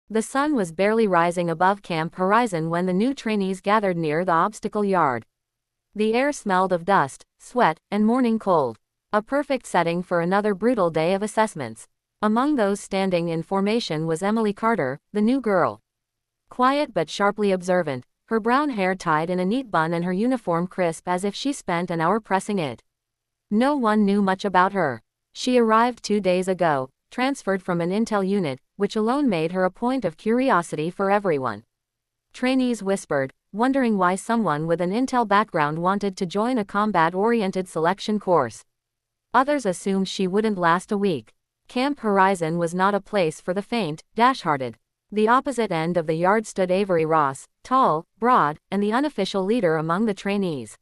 The sun was barely rising above camp horizon when the new trainees gathered near the obstacle yard. The air smelled of dust, sweat, and morning cold. A perfect setting for another brutal day of assessments. Among those standing in formation was Emily Carter, the new girl. Quiet but sharply observant, her brown hair tied in a neat bun and her uniform crisp as if she spent an hour pressing it. No one knew much about her. She arrived 2 days ago, transferred from an intel unit, which alone made her a point of curiosity for everyone. Trainees whispered, wondering why someone with an intel background wanted to join a combat-oriented selection course. Others assumed she wouldn't last a week. Camp Horizon was not a place for the faint, dash-hearted. The opposite end of the yard stood Avery Ross, tall, broad, and the unofficial leader among the trainees.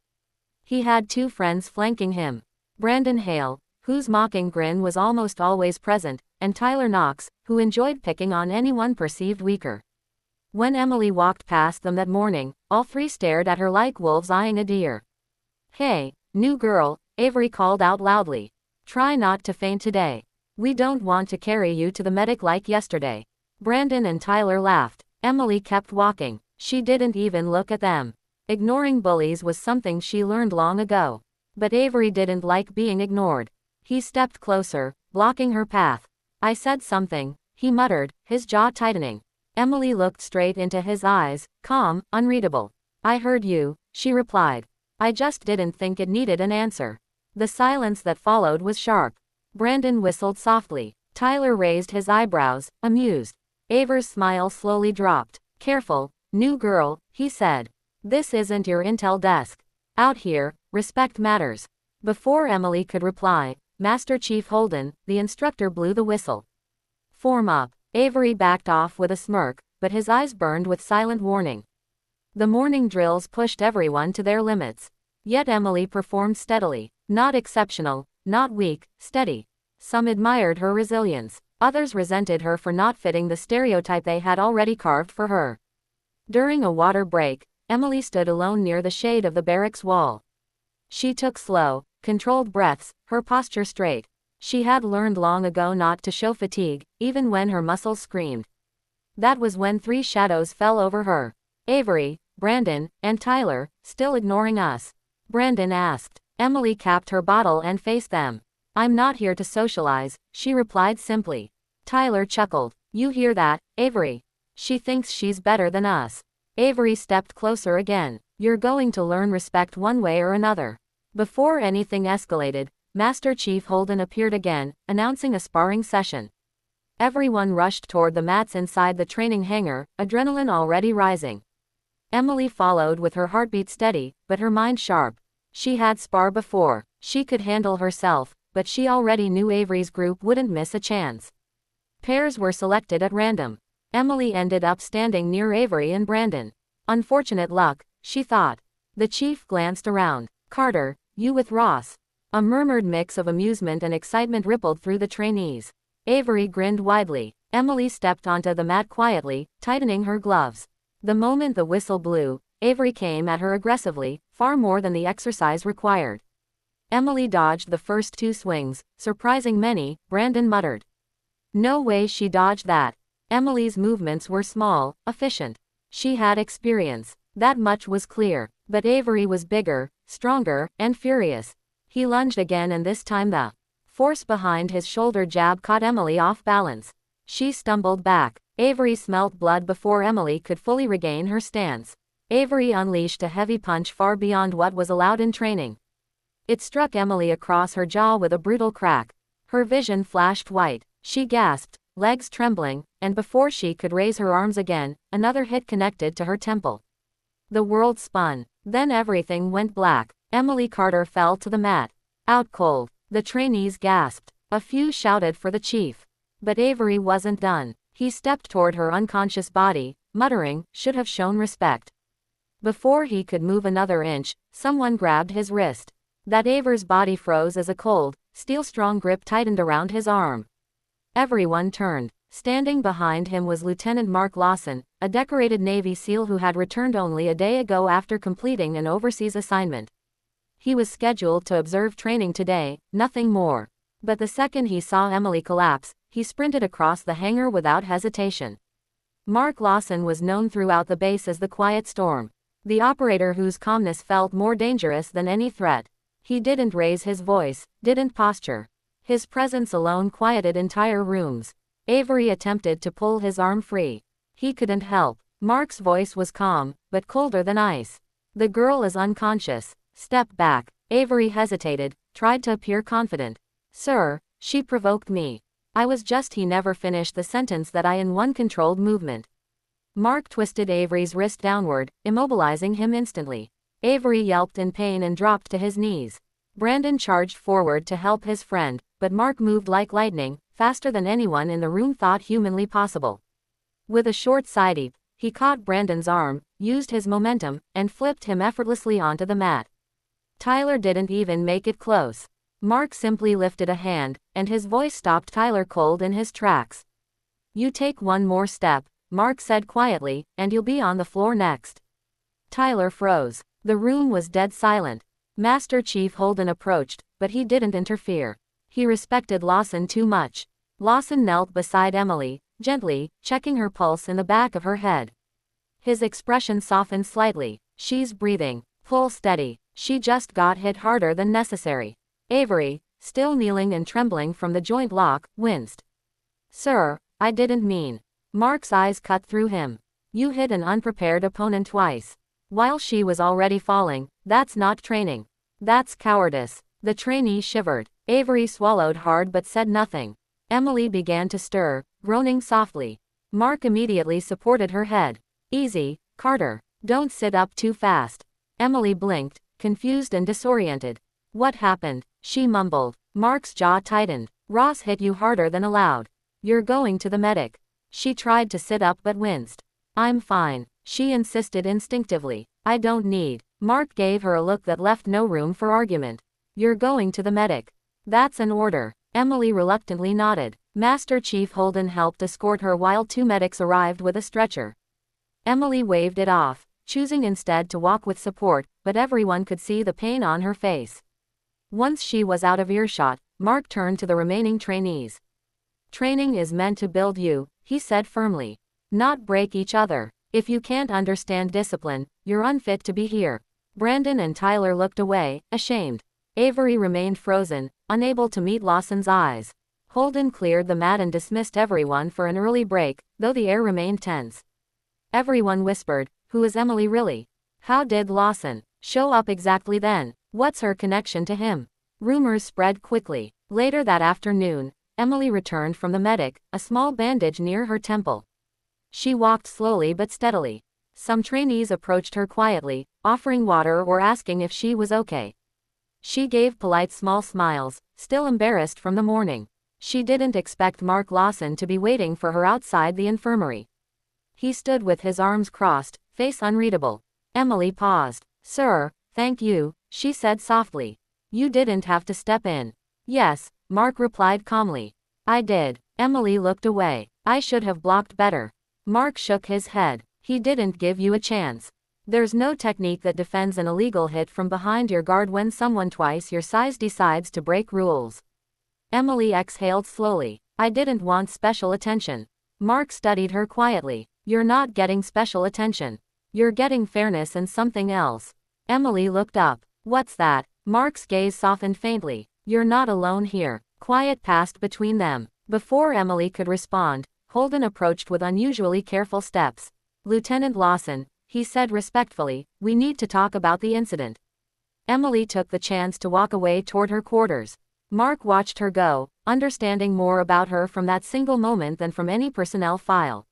He had 2 friends flanking him. Brandon Hale, whose mocking grin was almost always present, and Tyler Knox, who enjoyed picking on anyone perceived weaker. When Emily walked past them that morning, all 3 stared at her like wolves eyeing a deer. "Hey, new girl," Avery called out loudly. "Try not to faint today. We don't want to carry you to the medic like yesterday." Brandon and Tyler laughed. Emily kept walking. She didn't even look at them. Ignoring bullies was something she learned long ago. But Avery didn't like being ignored. He stepped closer, blocking her path. "I said something," he muttered, his jaw tightening. Emily looked straight into his eyes, calm, unreadable. "I heard you," she replied. "I just didn't think it needed an answer." The silence that followed was sharp. Brandon whistled softly. Tyler raised his eyebrows, amused. Avery's smile slowly dropped. "Careful, new girl," he said. "This isn't your intel desk. Out here, respect matters." Before Emily could reply, Master Chief Holden, the instructor, blew the whistle. "Form up." Avery backed off with a smirk, but his eyes burned with silent warning. The morning drills pushed everyone to their limits. Yet Emily performed steadily. Not exceptional, not weak, steady. Some admired her resilience. Others resented her for not fitting the stereotype they had already carved for her. During a water break, Emily stood alone near the shade of the barracks wall. She took slow, controlled breaths, her posture straight. She had learned long ago not to show fatigue, even when her muscles screamed. That was when 3 shadows fell over her. "Avery, Brandon, and Tyler, still ignoring us?" Brandon asked. Emily capped her bottle and faced them. "I'm not here to socialize," she replied simply. Tyler chuckled. "You hear that, Avery? She thinks she's better than us." Avery stepped closer again. "You're going to learn respect one way or another." Before anything escalated, Master Chief Holden appeared again, announcing a sparring session. Everyone rushed toward the mats inside the training hangar, adrenaline already rising. Emily followed with her heartbeat steady, but her mind sharp. She had sparred before. She could handle herself, but she already knew Avery's group wouldn't miss a chance. Pairs were selected at random. Emily ended up standing near Avery and Brandon. Unfortunate luck, she thought. The chief glanced around. "Carter, you with Ross?" A murmured mix of amusement and excitement rippled through the trainees. Avery grinned widely. Emily stepped onto the mat quietly, tightening her gloves. The moment the whistle blew, Avery came at her aggressively, far more than the exercise required. Emily dodged the first 2 swings, surprising many. Brandon muttered. "No way she dodged that." Emily's movements were small, efficient. She had experience. That much was clear. But Avery was bigger, stronger, and furious. He lunged again, and this time the force behind his shoulder jab caught Emily off balance. She stumbled back. Avery smelt blood before Emily could fully regain her stance. Avery unleashed a heavy punch far beyond what was allowed in training. It struck Emily across her jaw with a brutal crack. Her vision flashed white. She gasped, legs trembling, and before she could raise her arms again, another hit connected to her temple. The world spun. Then everything went black. Emily Carter fell to the mat. Out cold. The trainees gasped. A few shouted for the chief. But Avery wasn't done. He stepped toward her unconscious body, muttering, "Should have shown respect." Before he could move another inch, someone grabbed his wrist. That Avery's body froze as a cold, steel-strong grip tightened around his arm. Everyone turned. Standing behind him was Lieutenant Mark Lawson, a decorated Navy SEAL who had returned only a day ago after completing an overseas assignment. He was scheduled to observe training today, nothing more. But the second he saw Emily collapse, he sprinted across the hangar without hesitation. Mark Lawson was known throughout the base as the quiet storm. The operator whose calmness felt more dangerous than any threat. He didn't raise his voice, didn't posture. His presence alone quieted entire rooms. Avery attempted to pull his arm free. He couldn't help. Mark's voice was calm, but colder than ice. The girl is unconscious. Step back. Avery hesitated, tried to appear confident. Sir, she provoked me. I was just. He never finished the sentence that I in one controlled movement. Mark twisted Avery's wrist downward, immobilizing him instantly. Avery yelped in pain and dropped to his knees. Brandon charged forward to help his friend, but Mark moved like lightning, faster than anyone in the room thought humanly possible. With a short side-leap, he caught Brandon's arm, used his momentum, and flipped him effortlessly onto the mat. Tyler didn't even make it close. Mark simply lifted a hand, and his voice stopped Tyler cold in his tracks. You take one more step, Mark said quietly, and you'll be on the floor next. Tyler froze. The room was dead silent. Master Chief Holden approached, but he didn't interfere. He respected Lawson too much. Lawson knelt beside Emily, gently, checking her pulse in the back of her head. His expression softened slightly. She's breathing. Pull steady. She just got hit harder than necessary. Avery, still kneeling and trembling from the joint lock, winced. Sir, I didn't mean. Mark's eyes cut through him. You hit an unprepared opponent twice. While she was already falling. That's not training. That's cowardice. The trainee shivered. Avery swallowed hard but said nothing. Emily began to stir, groaning softly. Mark immediately supported her head. Easy, Carter. Don't sit up too fast. Emily blinked, confused and disoriented. What happened? She mumbled. Mark's jaw tightened. Ross hit you harder than allowed. You're going to the medic. She tried to sit up but winced. I'm fine, she insisted instinctively. I don't need. Mark gave her a look that left no room for argument. You're going to the medic. That's an order. Emily reluctantly nodded. Master Chief Holden helped escort her while two medics arrived with a stretcher. Emily waved it off, choosing instead to walk with support, but everyone could see the pain on her face. Once she was out of earshot, Mark turned to the remaining trainees. Training is meant to build you, he said firmly. Not break each other. If you can't understand discipline, you're unfit to be here. Brandon and Tyler looked away, ashamed. Avery remained frozen, unable to meet Lawson's eyes. Holden cleared the mat and dismissed everyone for an early break, though the air remained tense. Everyone whispered, who is Emily really? How did Lawson show up exactly then? What's her connection to him? Rumors spread quickly. Later that afternoon, Emily returned from the medic, a small bandage near her temple. She walked slowly but steadily. Some trainees approached her quietly, offering water or asking if she was okay. She gave polite small smiles, still embarrassed from the morning. She didn't expect Mark Lawson to be waiting for her outside the infirmary. He stood with his arms crossed, face unreadable. Emily paused. Sir, thank you, she said softly. You didn't have to step in. Yes, Mark replied calmly. I did. Emily looked away. I should have blocked better. Mark shook his head. He didn't give you a chance. There's no technique that defends an illegal hit from behind your guard when someone twice your size decides to break rules. Emily exhaled slowly. I didn't want special attention. Mark studied her quietly. You're not getting special attention. You're getting fairness and something else. Emily looked up. What's that? Mark's gaze softened faintly. You're not alone here. Quiet passed between them. Before Emily could respond, Holden approached with unusually careful steps. Lieutenant Lawson, he said respectfully, we need to talk about the incident. Emily took the chance to walk away toward her quarters. Mark watched her go, understanding more about her from that single moment than from any personnel file.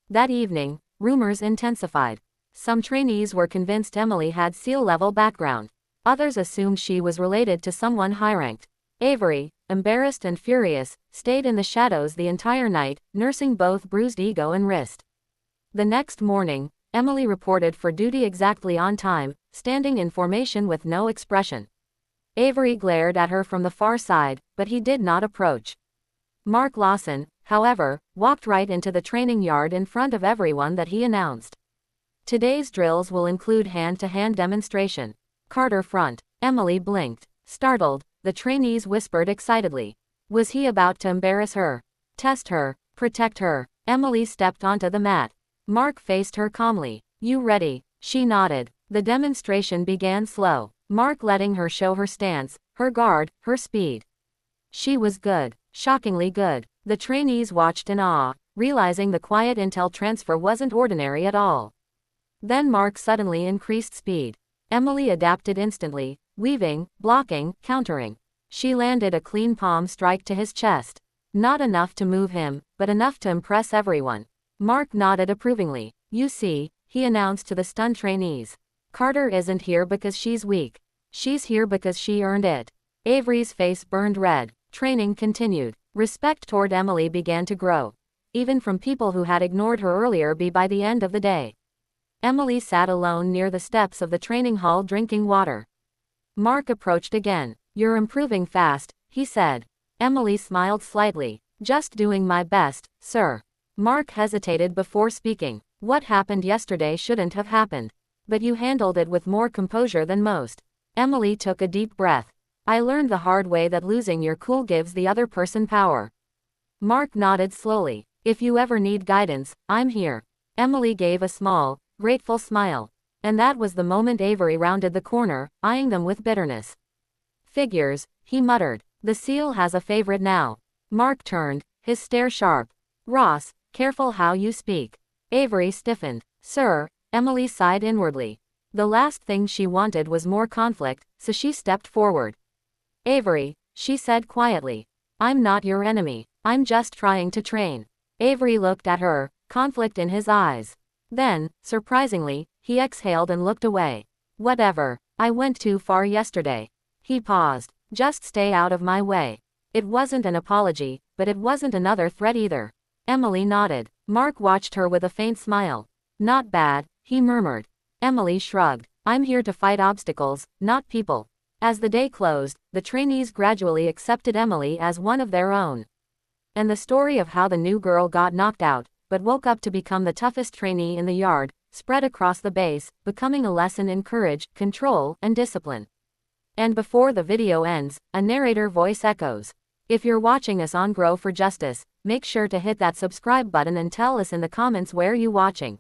That evening, rumors intensified. Some trainees were convinced Emily had SEAL-level background. Others assumed she was related to someone high-ranked. Avery, embarrassed and furious, stayed in the shadows the entire night, nursing both bruised ego and wrist. The next morning, Emily reported for duty exactly on time, standing in formation with no expression. Avery glared at her from the far side, but he did not approach. Mark Lawson, however, walked right into the training yard in front of everyone that he announced. Today's drills will include hand-to-hand demonstration. Carter front. Emily blinked. Startled, the trainees whispered excitedly. Was he about to embarrass her? Test her? Protect her? Emily stepped onto the mat. Mark faced her calmly. You ready? She nodded. The demonstration began slow. Mark letting her show her stance, her guard, her speed. She was good. Shockingly good. The trainees watched in awe, realizing the quiet intel transfer wasn't ordinary at all. Then Mark suddenly increased speed. Emily adapted instantly, weaving, blocking, countering. She landed a clean palm strike to his chest. Not enough to move him, but enough to impress everyone. Mark nodded approvingly. You see, he announced to the stunned trainees. Carter isn't here because she's weak. She's here because she earned it. Avery's face burned red. Training continued. Respect toward Emily began to grow. Even from people who had ignored her earlier by the end of the day. Emily sat alone near the steps of the training hall drinking water. Mark approached again. You're improving fast, he said. Emily smiled slightly. Just doing my best, sir. Mark hesitated before speaking. What happened yesterday shouldn't have happened. But you handled it with more composure than most. Emily took a deep breath. I learned the hard way that losing your cool gives the other person power. Mark nodded slowly. If you ever need guidance, I'm here. Emily gave a small, grateful smile. And that was the moment Avery rounded the corner, eyeing them with bitterness. Figures, he muttered. The seal has a favorite now. Mark turned, his stare sharp. Ross, careful how you speak. Avery stiffened. Sir, Emily sighed inwardly. The last thing she wanted was more conflict, so she stepped forward. Avery, she said quietly. I'm not your enemy. I'm just trying to train. Avery looked at her, conflict in his eyes. Then, surprisingly, he exhaled and looked away. Whatever. I went too far yesterday. He paused. Just stay out of my way. It wasn't an apology, but it wasn't another threat either. Emily nodded. Mark watched her with a faint smile. Not bad, he murmured. Emily shrugged. I'm here to fight obstacles, not people. As the day closed, the trainees gradually accepted Emily as one of their own. And the story of how the new girl got knocked out, but woke up to become the toughest trainee in the yard, spread across the base, becoming a lesson in courage, control, and discipline. And before the video ends, a narrator voice echoes. If you're watching us on Grow for Justice, make sure to hit that subscribe button and tell us in the comments where you watching.